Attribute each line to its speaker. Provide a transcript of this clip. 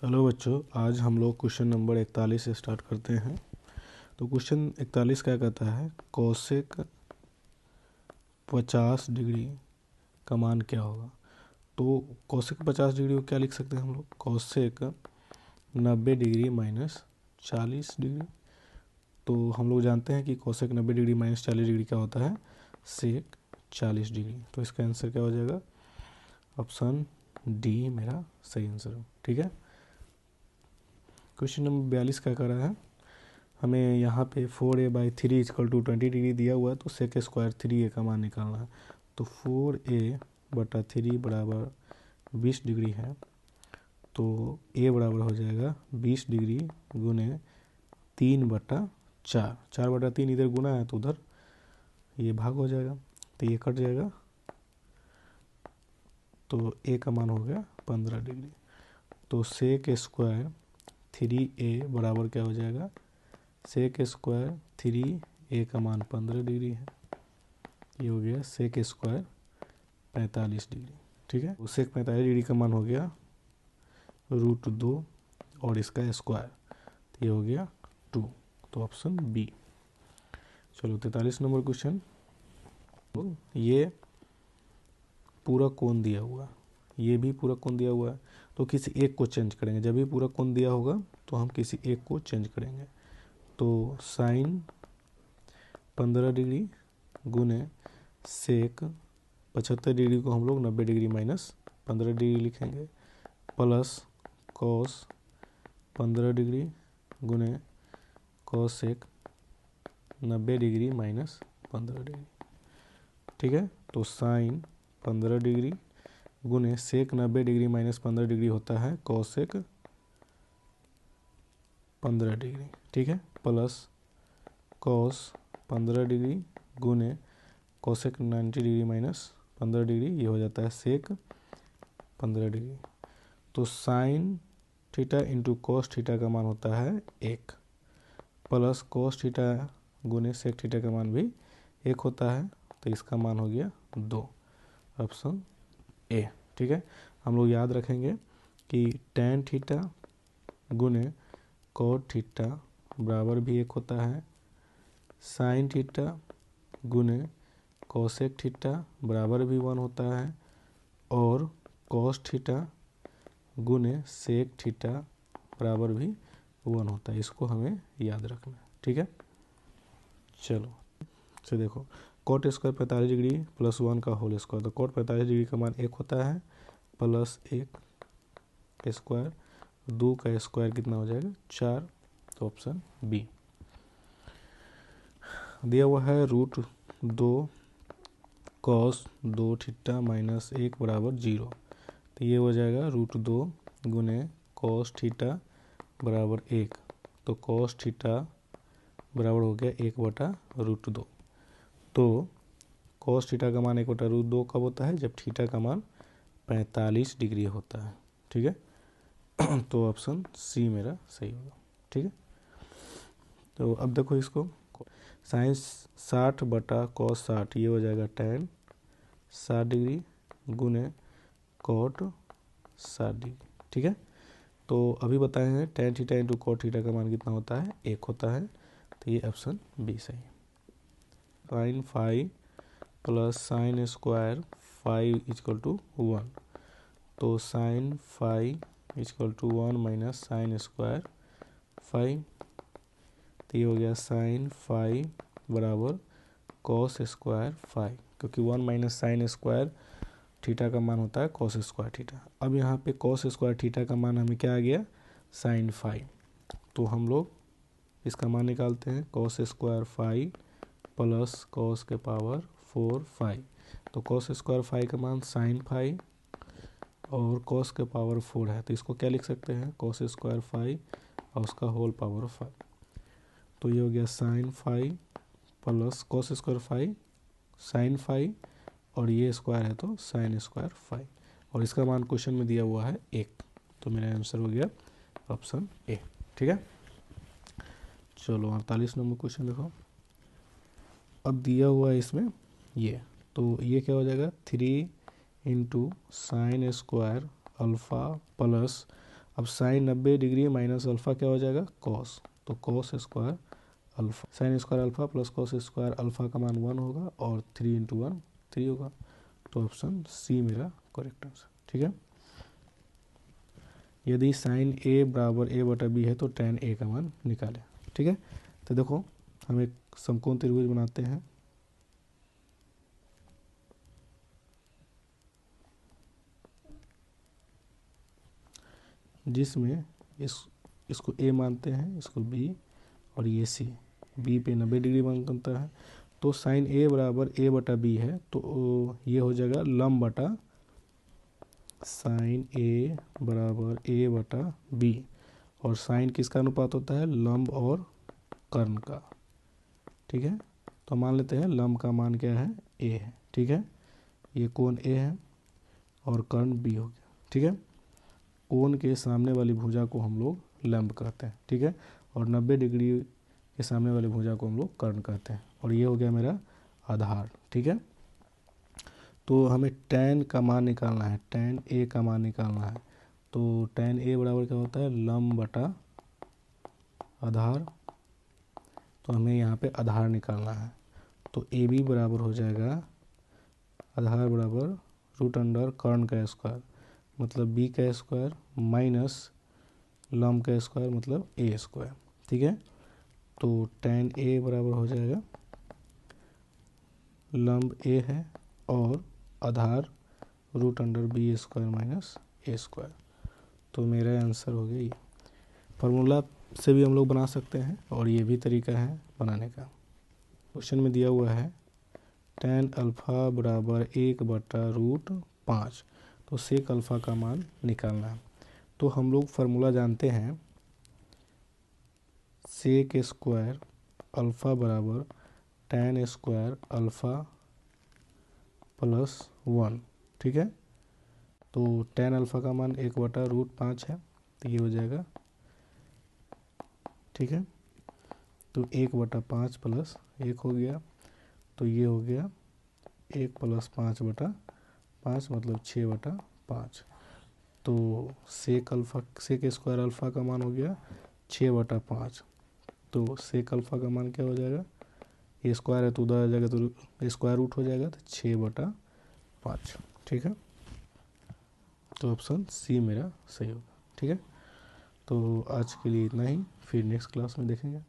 Speaker 1: Hello बच्चों, आज हम लोग क्वेश्चन नंबर 41 से स्टार्ट करते हैं। तो क्वेश्चन 41 क्या कहता है, कोसेक 50 डिग्री का मान क्या होगा। तो कोसेक 50 डिग्री को क्या लिख सकते हैं हम लोग, कोसेक 90 डिग्री माइनस 40 डिग्री। तो हम लोग जानते हैं कि कोसेक 90 डिग्री माइनस 40 डिग्री क्या होता है, सेक 40 डिग्री। तो इसका आंसर क्या हो जाएगा, ऑप्शन डी मेरा सही आंसर हो। ठीक है। क्वेश्चन नंबर 42 क्या कर रहा है, हमें यहाँ पे 4a/3 = 20 डिग्री दिया हुआ है, तो सेक स्क्वायर 3a का मान निकालना है। तो 4a/3 बराबर 20 डिग्री है, तो a बराबर हो जाएगा 20 डिग्री गुने 3/4। 4/3 इधर गुना है तो उधर ये भाग हो जाएगा, तो ये कट जाएगा, तो a का मान हो गया 15 डिग्री। तो सेक स्क्वायर 3a बराबर क्या हो जाएगा, सेक स्क्वायर 3a का मान 15 डिग्री है, ये हो गया सेक स्क्वायर 45 डिग्री। ठीक है। सेक 45 डिग्री का मान हो गया √2 और इसका स्क्वायर, तो ये हो गया 2। तो ऑप्शन बी। चलो 43 नंबर क्वेश्चन, ये पूरा कोण दिया हुआ, ये भी पूरा कोण दिया हुआ है, तो किसी एक को चेंज करेंगे। जब भी पूरा कोण दिया होगा तो हम किसी एक को चेंज करेंगे। तो साइन 15 डिग्री गुने सेक 75 डिग्री को हम लोग 90 डिग्री माइनस 15 डिग्री लिखेंगे, प्लस कॉस 15 डिग्री गुने कॉसेक 90 डिग्री माइनस 15 डिग्री। ठीक है। तो साइन 15 डिग्री गुने सेक 90 डिग्री माइनस 15 डिग्री होता है कॉसेक 15 डिग्री। ठीक है। प्लस कॉस 15 डिग्री गुने कॉसेक 90 डिग्री माइनस 15 डिग्री, ये हो जाता है सेक 15 डिग्री। तो sine theta into cos theta का मान होता है 1, प्लस कॉस थीटा गुने सेक थीटा का मान भी 1 होता है, तो इसका मान हो गया 2, ऑप्शन ए। ठीक है। हम लोग याद रखेंगे कि टेन थीटा गुने कॉट थीटा बराबर भी 1 होता है, साइन थीटा गुने कोसेक थीटा बराबर भी 1 होता है, और कॉस थीटा गुने सेक थीटा बराबर भी 1 होता है। इसको हमें याद रखना है। ठीक है। चलो से देखो, कॉट स्क्वायर 45 डिग्री प्लस 1 का होल स्क्वायर, तो कॉट 45 डिग्री का मान 1 होता है, प्लस 1 स्क्वायर, 2 का स्क्वायर कितना हो जाएगा 4, तो ऑप्शन बी। दिया हुआ है √2 कॉस 2 थीटा माइनस 1 बराबर 0, तो ये हो जाएगा √2 गुने कॉस थीटा बराबर 1, तो कॉस थीटा बराबर हो गया 1/√2। तो कॉस थीटा का मान 1/√2 कब होता है, जब थीटा का मान 45 डिग्री होता है। ठीक है। तो ऑप्शन सी मेरा सही होगा। ठीक है। तो अब देखो इसको, साइन 60/cos 60, ये हो जाएगा tan 60 डिग्री गुने कॉट 60 डिग्री। ठीक है। तो अभी बताए हैं tan theta into cot theta का मान कितना होता है, 1 होता है, तो ये ऑप्शन बी सही है। साइन 5 प्लस साइन स्क्वायर 5 = 1, तो साइन 5 = 1 माइनस साइन स्क्वायर 5, तो ये हो गया साइन 5 बराबर कॉस स्क्वायर 5, क्योंकि 1 माइनस साइन स्क्वायर थीटा का मान होता है कॉस स्क्वायर थीटा। अब यहाँ पे कॉस स्क्वायर थीटा का मान हमें क्या आ गया, साइन 5, तो हम लोग इसका मान निकालते हैं, कॉस स्क्वायर 5 प्लस कॉस के पावर 4 5, तो कॉस स्क्वायर 5 का मान साइन 5 और कॉस के पावर 4 है, तो इसको क्या लिख सकते हैं, कॉस स्क्वायर 5 और उसका होल पावर 5, तो ये हो गया sine 5 plus cos square 5 sine 5, और ये स्क्वायर है तो साइन स्क्वायर 5, और इसका मान क्वेश्चन में दिया हुआ है 1, तो मेरा आंसर हो गया ऑप्शन ए। ठीक है। चलो 48 नंबर क्वेश्चन देखो, अब दिया हुआ है इसमें ये, तो ये क्या हो जाएगा 3 into sine square alpha plus अब साइन 90 डिग्री माइनस अल्फ़ा क्या हो जाएगा, कॉस, तो cos square alpha, sine square alpha plus cos square alpha का मान 1 होगा और 3 इंटू 1 3 होगा। तो ऑप्शन सी मेरा करेक्ट आंसर। ठीक है, यदि साइन ए बराबर ए बटा बी है तो tan ए का मान निकालें। ठीक है, तो देखो हम एक समकोण त्रिभुज बनाते हैं। जिसमें इसको ए मानते हैं, इसको बी और ये सी, बी पे 90 डिग्री बनता है। तो साइन ए बराबर ए बटा बी है, तो ये हो जाएगा लंब बटा साइन ए बराबर ए बटा बी, और साइन किसका अनुपात होता है, लंब और कर्ण का। ठीक है, तो मान लेते हैं लंब का मान क्या है, ए है। ठीक है, ये कोण ए है और कर्ण बी हो गया। ठीक है, कोण के सामने वाली भुजा को हम लोग लंब कहते हैं। ठीक है, और 90 डिग्री के सामने वाली भुजा को हम लोग कर्ण कहते हैं, और ये हो गया मेरा आधार। ठीक है, तो हमें tan का मान निकालना है, tan ए का मान निकालना है। तो tan ए बराबर क्या होता है, लंब बटा आधार, तो हमें यहाँ पे आधार निकालना है। तो ए बी बराबर हो जाएगा आधार बराबर रूट अंडर कर्ण का स्क्वायर मतलब बी का स्क्वायर माइनस लंब का स्क्वायर मतलब ए स्क्वायर। ठीक है, तो tan ए बराबर हो जाएगा, लंब ए है और आधार root under B square minus A square. तो मेरा आंसर हो गया ये। फार्मूला से भी हम लोग बना सकते हैं और ये भी तरीका है बनाने का। क्वेश्चन में दिया हुआ है tan अल्फ़ा बराबर 1/√5, तो सेक अल्फ़ा का मान निकालना है। तो हम लोग फार्मूला जानते हैं, सेक स्क्वायर अल्फ़ा बराबर tan स्क्वायर अल्फ़ा प्लस 1। ठीक है, तो tan अल्फ़ा का मान 1/√5 है, तो ये हो जाएगा। ठीक है, तो 1/5 प्लस 1 हो गया, तो ये हो गया 1 + 5/5 मतलब 6/5। तो सेक स्क्वायर अल्फ़ा का मान हो गया 6/5। तो सेक अल्फ़ा का मान क्या हो जाएगा, ये स्क्वायर है तो उधर आ जाएगा तो स्क्वायर रूट हो जाएगा, तो 6/5। ठीक है, तो ऑप्शन सी मेरा सही होगा। ठीक है, तो आज के लिए इतना ही, फिर नेक्स्ट क्लास में देखेंगे।